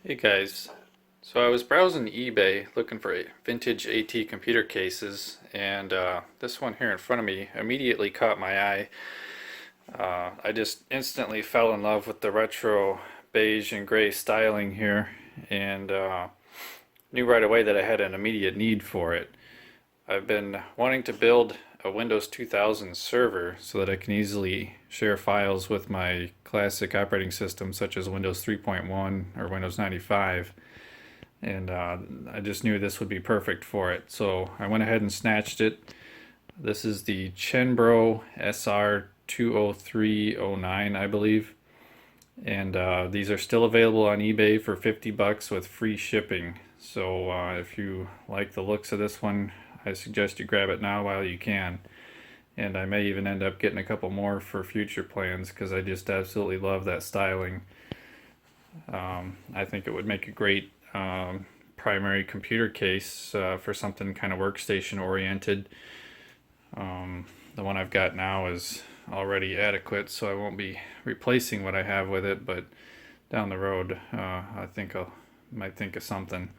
Hey guys, so I was browsing eBay looking for vintage AT computer cases, and this one here in front of me immediately caught my eye. I just instantly fell in love with the retro beige and gray styling here, and knew right away that I had an immediate need for it. I've been wanting to build a Windows 2000 server so that I can easily share files with my classic operating systems such as Windows 3.1 or Windows 95, and I just knew this would be perfect for it. So I went ahead and snatched it. This is the Chenbro SR20309, I believe, and these are still available on eBay for 50 bucks with free shipping. So if you like the looks of this one, I suggest you grab it now while you can. And I may even end up getting a couple more for future plans because I just absolutely love that styling. I think it would make a great primary computer case for something kind of workstation oriented. The one I've got now is already adequate, so I won't be replacing what I have with it, but down the road I think I might think of something.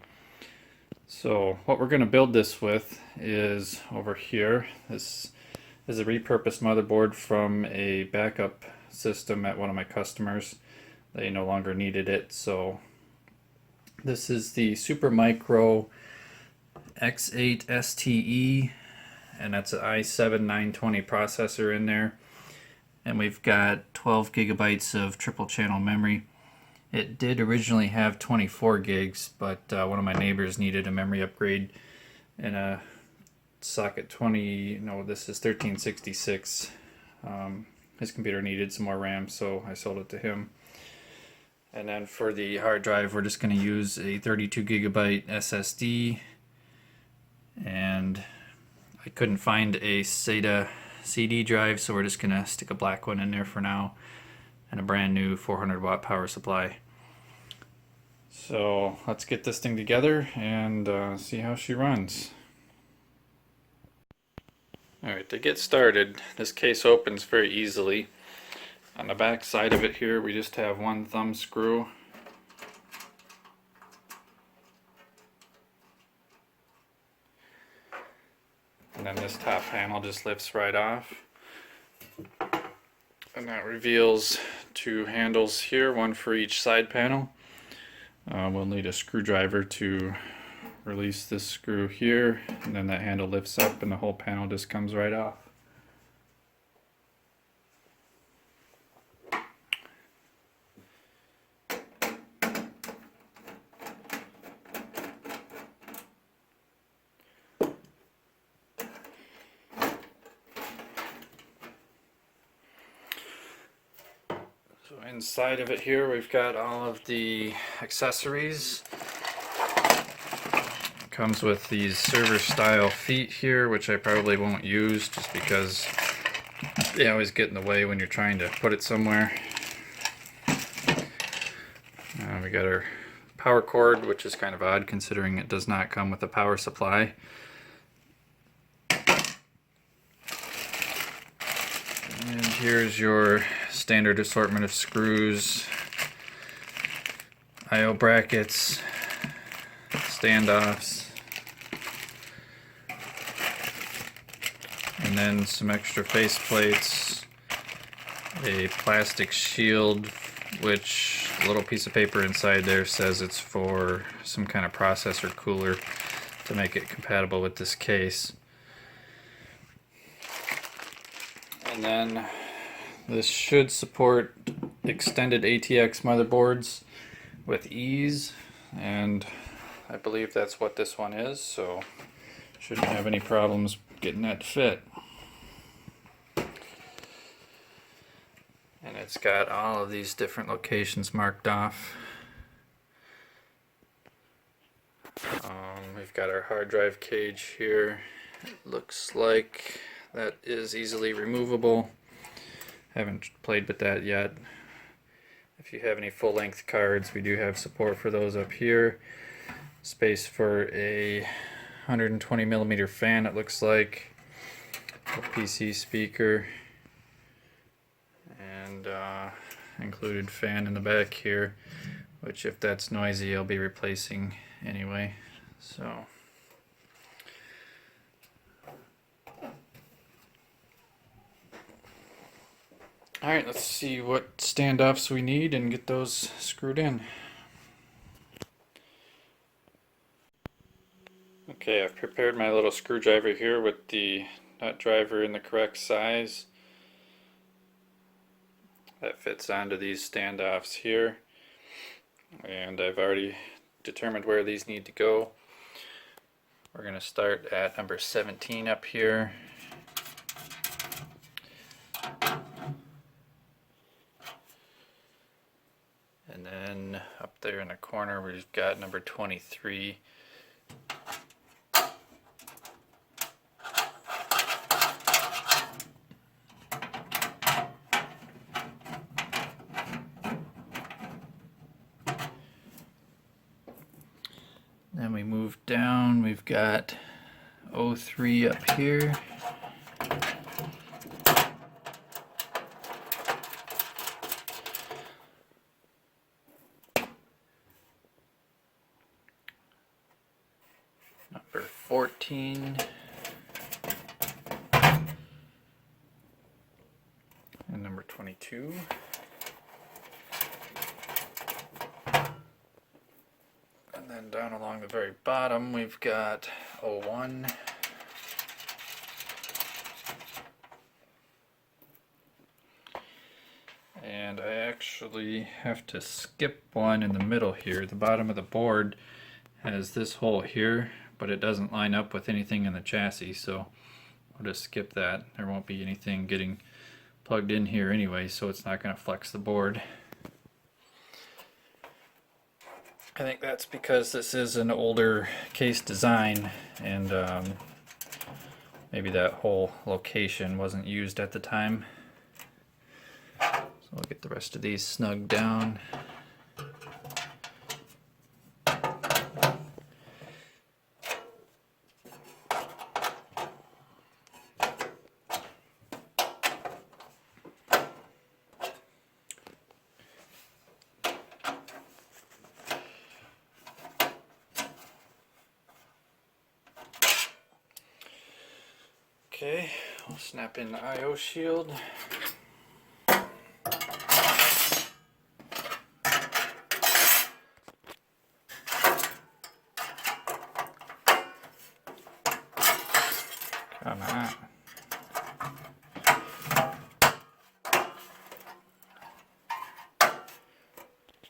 So what we're going to build this with is over here. This is a repurposed motherboard from a backup system at one of my customers. They no longer needed it, so this is the Supermicro X8 STE, and that's an i7-920 processor in there. And we've got 12 gigabytes of triple channel memory. It did originally have 24 gigs, but one of my neighbors needed a memory upgrade and a socket 20, no, this is 1366. His computer needed some more RAM, so I sold it to him. And then for the hard drive, we're just going to use a 32 gigabyte SSD, and I couldn't find a SATA CD drive, so we're just going to stick a black one in there for now, and a brand new 400 watt power supply. So let's get this thing together and see how she runs. Alright, to get started, this case opens very easily. On the back side of it here, we just have one thumb screw. And then this top panel just lifts right off. And that reveals two handles here, one for each side panel. We'll need a screwdriver to release this screw here, and then that handle lifts up and the whole panel just comes right off. So inside of it here we've got all of the accessories. It comes with these server style feet here, which I probably won't use just because they always get in the way when you're trying to put it somewhere. We got our power cord, which is kind of odd considering it does not come with a power supply. And here's your standard assortment of screws, I/O brackets, standoffs, and then some extra face plates, a plastic shield, which a little piece of paper inside there says it's for some kind of processor cooler to make it compatible with this case. And then this should support extended ATX motherboards with ease, and I believe that's what this one is, so shouldn't have any problems getting that to fit. And it's got all of these different locations marked off. We've got our hard drive cage here. It looks like that is easily removable. Haven't played with that yet. If you have any full-length cards, we do have support for those up here. Space for a 120 millimeter fan, it looks like. A PC speaker. And included fan in the back here. which if that's noisy I'll be replacing anyway. So alright, let's see what standoffs we need and get those screwed in. Okay, I've prepared my little screwdriver here with the nut driver in the correct size. That fits onto these standoffs here. And I've already determined where these need to go. We're going to start at number 17 up here. And then up there in the corner we've got number 23. Then we move down, we've got 03 up here. Number 14. And number 22. And then down along the very bottom we've got 01. And I actually have to skip one in the middle here. The bottom of the board has this hole here, but it doesn't line up with anything in the chassis, so I'll just skip that. There won't be anything getting plugged in here anyway, so it's not going to flex the board. I think that's because this is an older case design, and maybe that whole location wasn't used at the time. So I'll get the rest of these snugged down. Okay, I'll snap in the I/O shield. Come on.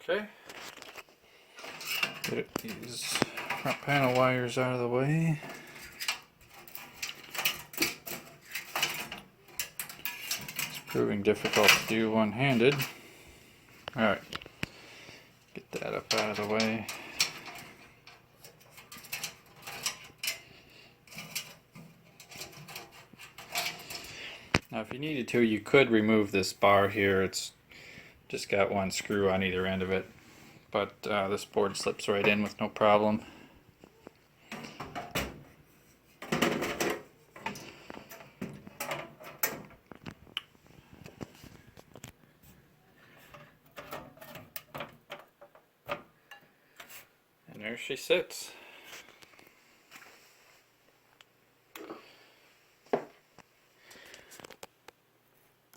Okay. Get these front panel wires out of the way. Proving difficult to do one-handed. Alright, get that up out of the way. Now if you needed to, you could remove this bar here. It's just got one screw on either end of it, but this board slips right in with no problem. And there she sits.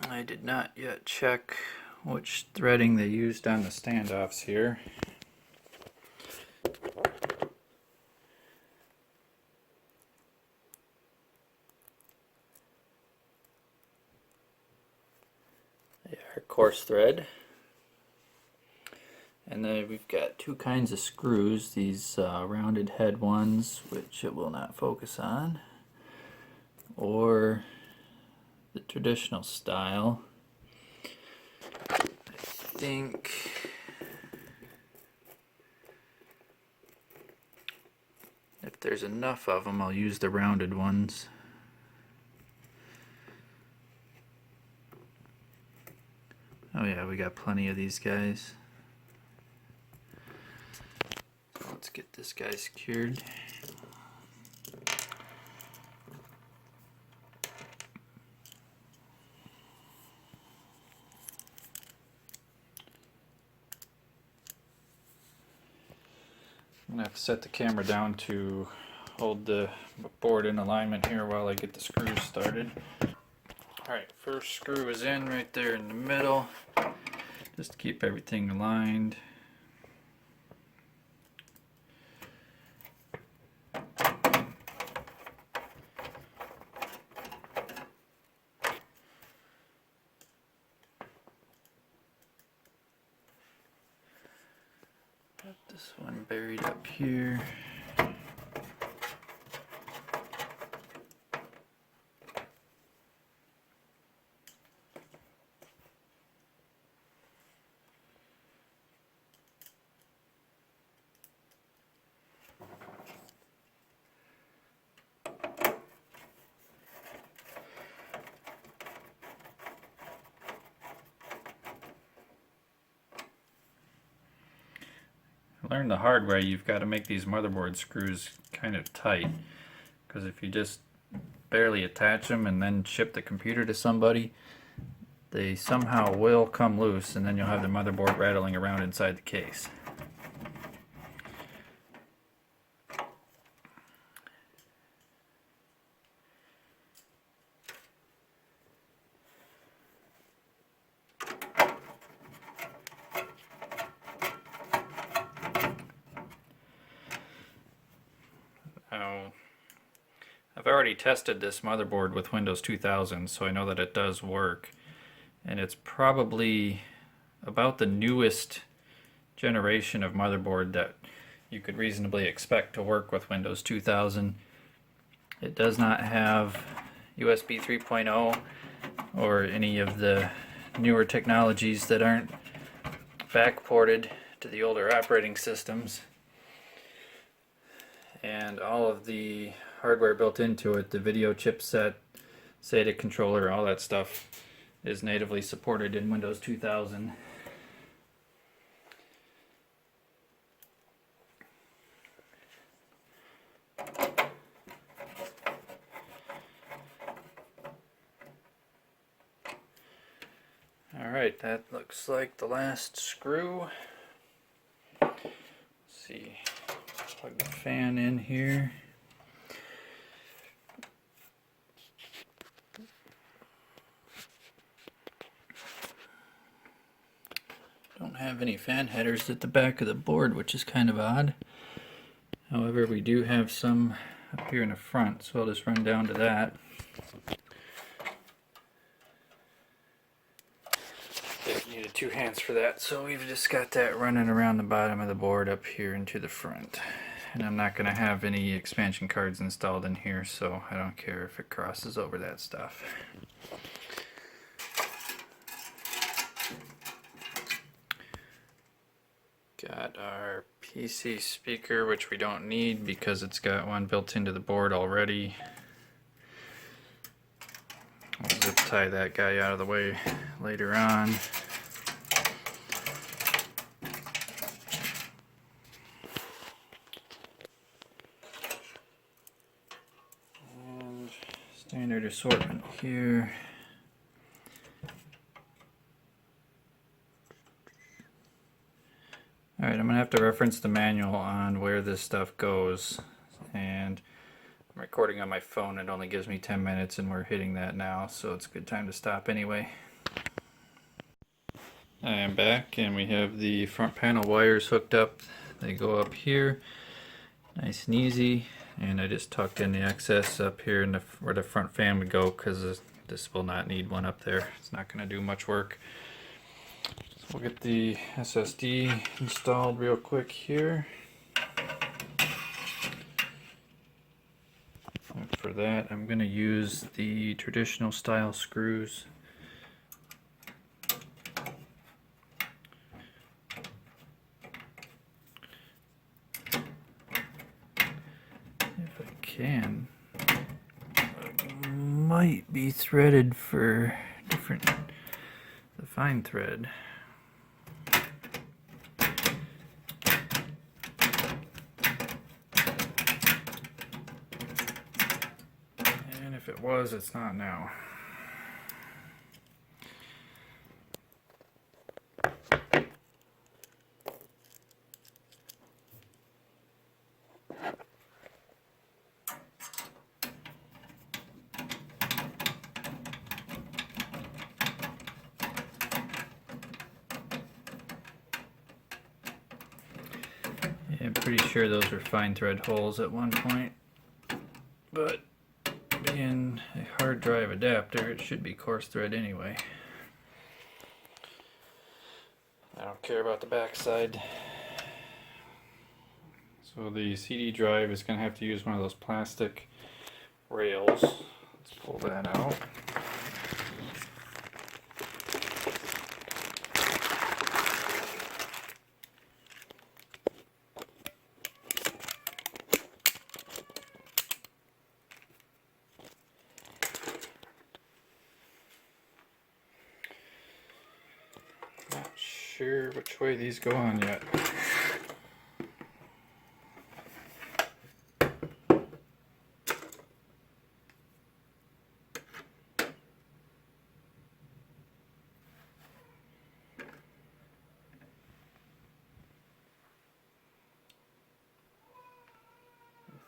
I did not yet check which threading they used on the standoffs here. They are coarse thread. And then we've got two kinds of screws, these rounded head ones, which it will not focus on, or the traditional style. I think if there's enough of them, I'll use the rounded ones. Oh yeah, we got plenty of these guys. Let's get this guy secured. I'm gonna have to set the camera down to hold the board in alignment here while I get the screws started. Alright, first screw is in right there in the middle, just to keep everything aligned. Got this one buried up here. I learned the hard way, you've got to make these motherboard screws kind of tight, because if you just barely attach them and then ship the computer to somebody, they somehow will come loose and then you'll have the motherboard rattling around inside the case. Now, I've already tested this motherboard with Windows 2000, so I know that it does work. And it's probably about the newest generation of motherboard that you could reasonably expect to work with Windows 2000. It does not have USB 3.0 or any of the newer technologies that aren't backported to the older operating systems. And all of the hardware built into it, the video chipset, SATA controller, all that stuff is natively supported in Windows 2000. Alright, that looks like the last screw. Let's see, plug the fan in here. Don't have any fan headers at the back of the board, which is kind of odd. However, we do have some up here in the front, so I'll just run down to that. Needed two hands for that, so we've just got that running around the bottom of the board up here into the front. And I'm not going to have any expansion cards installed in here, so I don't care if it crosses over that stuff. Got our PC speaker, which we don't need because it's got one built into the board already. I'll zip tie that guy out of the way later on. And standard assortment here. Alright, I'm going to have to reference the manual on where this stuff goes, and I'm recording on my phone. It only gives me 10 minutes and we're hitting that now, so it's a good time to stop anyway. I am back and we have the front panel wires hooked up. They go up here, nice and easy, and I just tucked in the excess up here in where the front fan would go, because this will not need one up there. It's not going to do much work. We'll get the SSD installed real quick here. And for that, I'm going to use the traditional style screws. If I can. It might be threaded for the fine thread. If it was, it's not now. I'm pretty sure those were fine thread holes at one point, but being a hard drive adapter, it should be coarse thread anyway. I don't care about the back side. So the CD drive is going to have to use one of those plastic rails. Let's pull that out. Not sure which way these go on yet.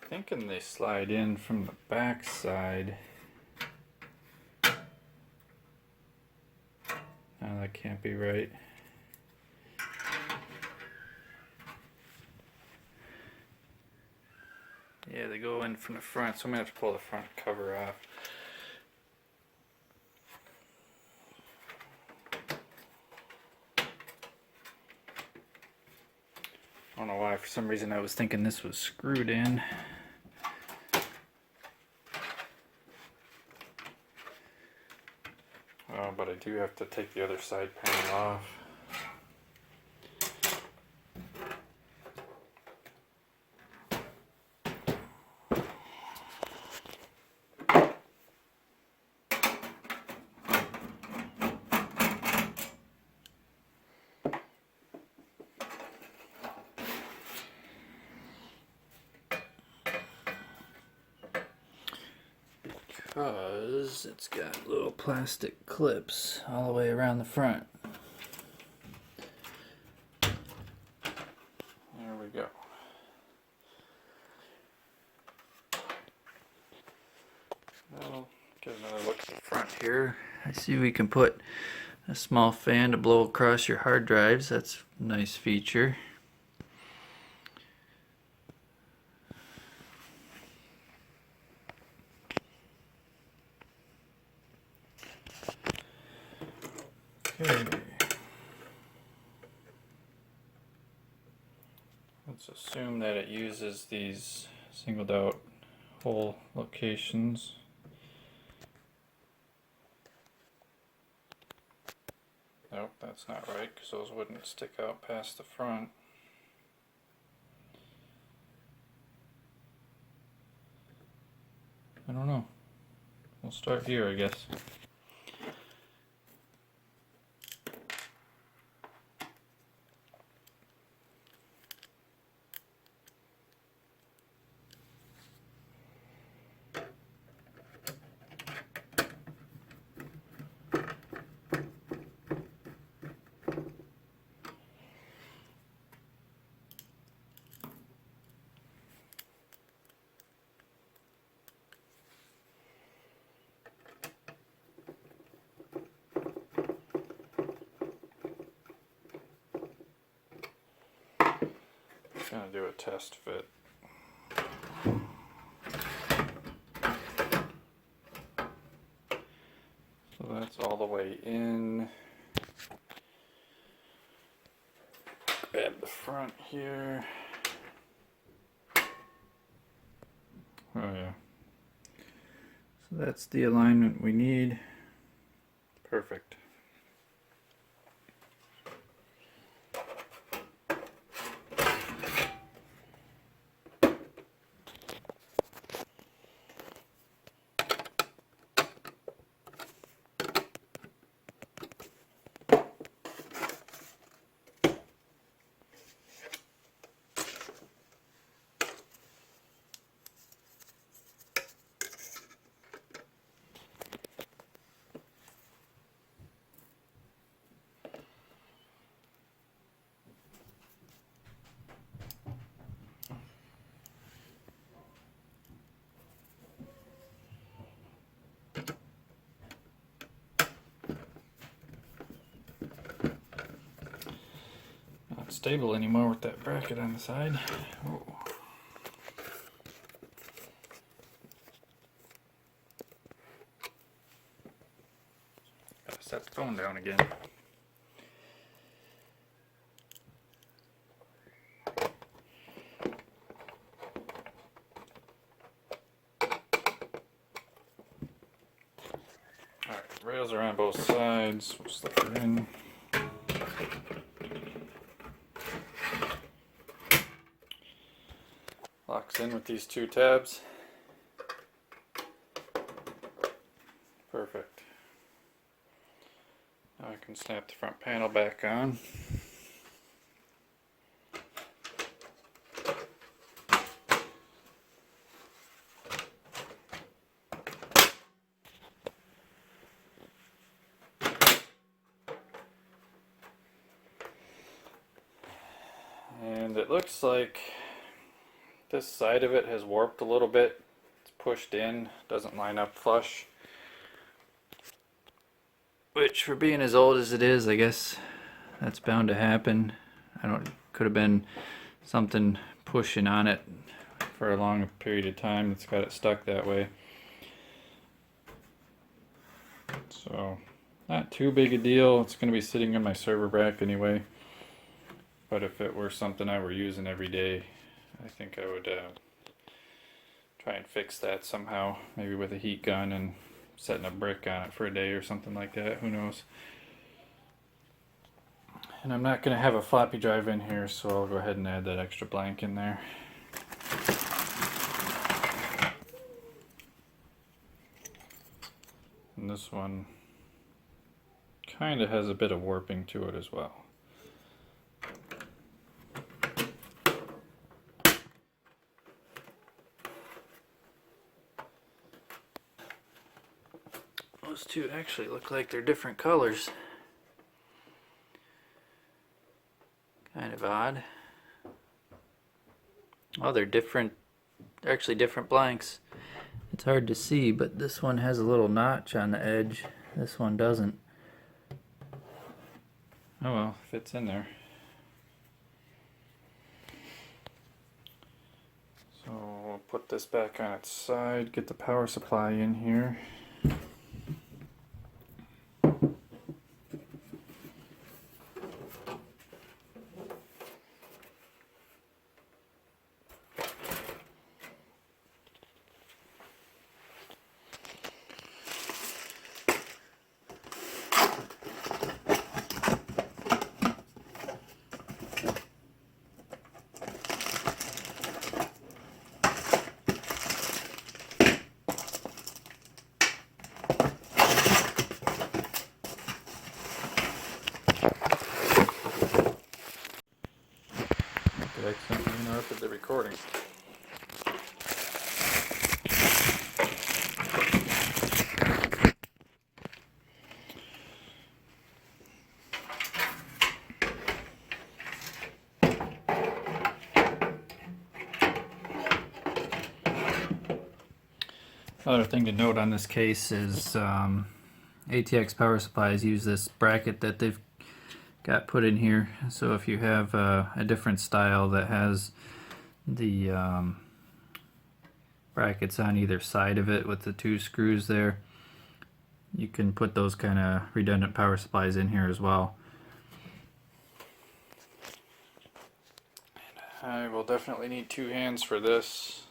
Thinking they slide in from the back side. No, that can't be right. Yeah, they go in from the front, so I'm gonna have to pull the front cover off. I don't know why, for some reason I was thinking this was screwed in. But I do have to take the other side panel off. Because it's got little plastic clips all the way around the front. There we go. I'll get another look at the front here. I see we can put a small fan to blow across your hard drives. That's a nice feature. Okay. Let's assume that it uses these singled out hole locations. Nope, that's not right, because those wouldn't stick out past the front. I don't know. We'll start here, I guess. Gonna do a test fit. So that's all the way in. Grab the front here. Oh yeah. So that's the alignment we need. Perfect. stable anymore with that bracket on the side. Oh. Gotta set the phone down again. Alright, rails are on both sides. We'll slip her in. Locks in with these two tabs. Perfect. Now I can snap the front panel back on. And it looks like this side of it has warped a little bit. It's pushed in, doesn't line up flush. Which, for being as old as it is, I guess that's bound to happen. Could have been something pushing on it for a long period of time that's got it stuck that way. So, not too big a deal. It's going to be sitting in my server rack anyway. But if it were something I were using every day, I think I would try and fix that somehow, maybe with a heat gun and setting a brick on it for a day or something like that, who knows. And I'm not going to have a floppy drive in here, so I'll go ahead and add that extra blank in there. And this one kind of has a bit of warping to it as well. Those two actually look like they're different colors. Kind of odd. Oh, they're different. They're actually different blanks. It's hard to see, but this one has a little notch on the edge. This one doesn't. Oh well, fits in there. So we'll put this back on its side, get the power supply in here. I accidentally interrupted the recording. Another thing to note on this case is ATX power supplies use this bracket that they've got put in here. So if you have a different style that has the brackets on either side of it with the two screws there, you can put those kind of redundant power supplies in here as well. And I will definitely need two hands for this.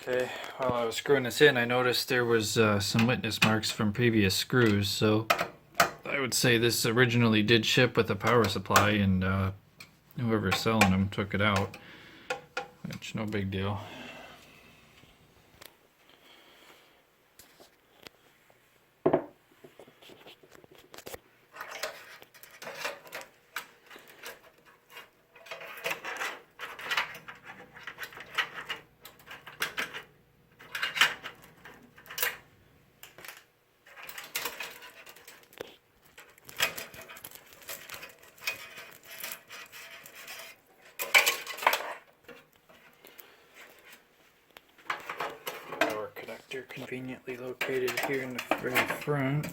Okay, while I was screwing this in, I noticed there was some witness marks from previous screws, so I would say this originally did ship with a power supply, and whoever's selling them took it out, which no big deal. Connector conveniently located here in the very front.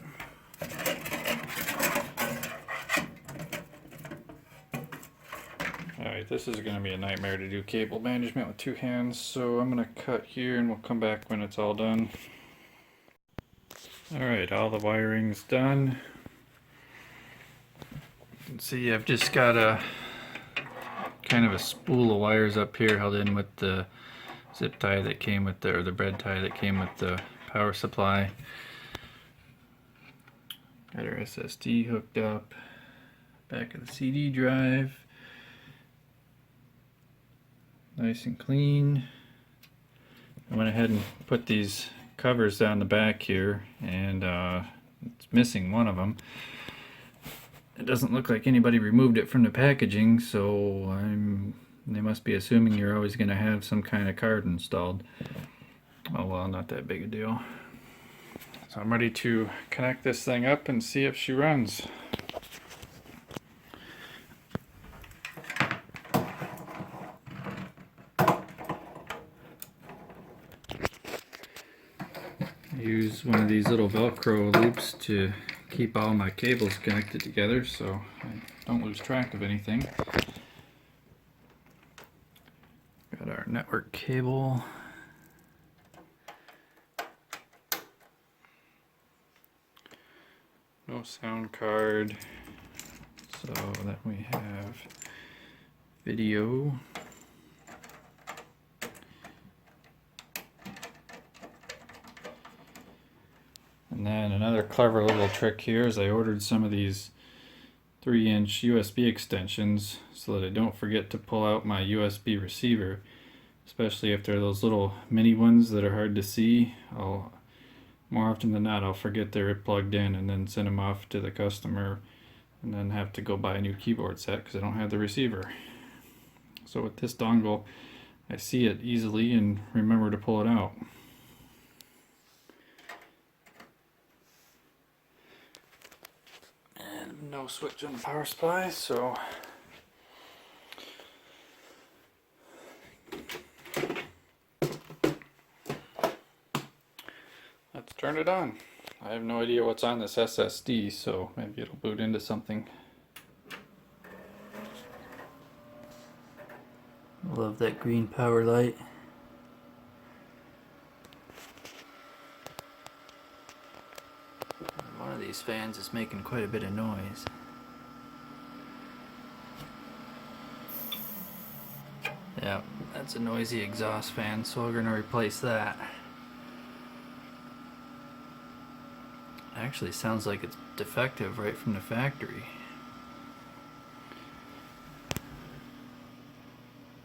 Alright, this is going to be a nightmare to do cable management with two hands, so I'm going to cut here and we'll come back when it's all done. Alright, all the wiring's done. You can see I've just got a kind of a spool of wires up here held in with the zip tie that came with the, or the bread tie that came with the power supply. Got our SSD hooked up, back of the CD drive, nice and clean. I went ahead and put these covers down the back here, and it's missing one of them. It doesn't look like anybody removed it from the packaging, so they must be assuming you're always going to have some kind of card installed. Oh well, not that big a deal. So I'm ready to connect this thing up and see if she runs. Use one of these little Velcro loops to keep all my cables connected together so I don't lose track of anything. Got our network cable. No sound card. So then we have video. And then another clever little trick here is I ordered some of these 3-inch USB extensions so that I don't forget to pull out my USB receiver, especially if they're those little mini ones that are hard to see. More often than not, I'll forget they're plugged in and then send them off to the customer and then have to go buy a new keyboard set because I don't have the receiver. So with this dongle, I see it easily and remember to pull it out. And no switch on the power supply, so let's turn it on. I have no idea what's on this SSD, so maybe it'll boot into something. Love that green power light. One of these fans is making quite a bit of noise. Yeah, that's a noisy exhaust fan, so we're going to replace that. Actually sounds like it's defective right from the factory.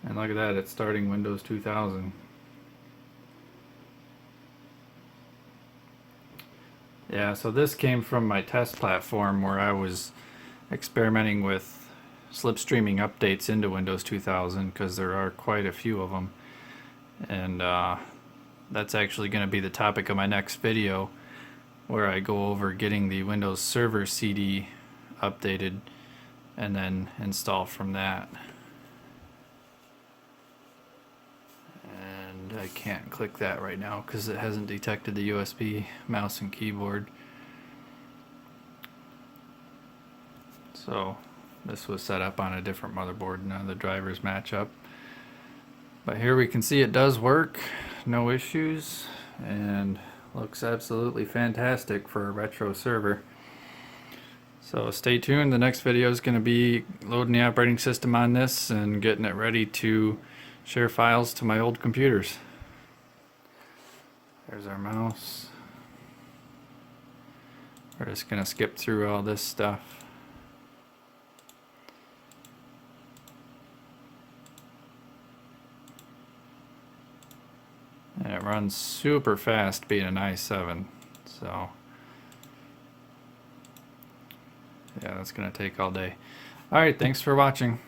And look at that, it's starting Windows 2000. Yeah, so this came from my test platform where I was experimenting with slipstreaming updates into Windows 2000 because there are quite a few of them. And that's actually going to be the topic of my next video, where I go over getting the Windows Server CD updated and then install from that. And I can't click that right now because it hasn't detected the USB mouse and keyboard. So this was set up on a different motherboard, none of the drivers match up. But here we can see it does work, no issues, and looks absolutely fantastic for a retro server. So stay tuned, the next video is going to be loading the operating system on this and getting it ready to share files to my old computers. There's our mouse. We're just gonna skip through all this stuff. And it runs super fast being an i7, so yeah, that's gonna take all day. Alright, thanks for watching.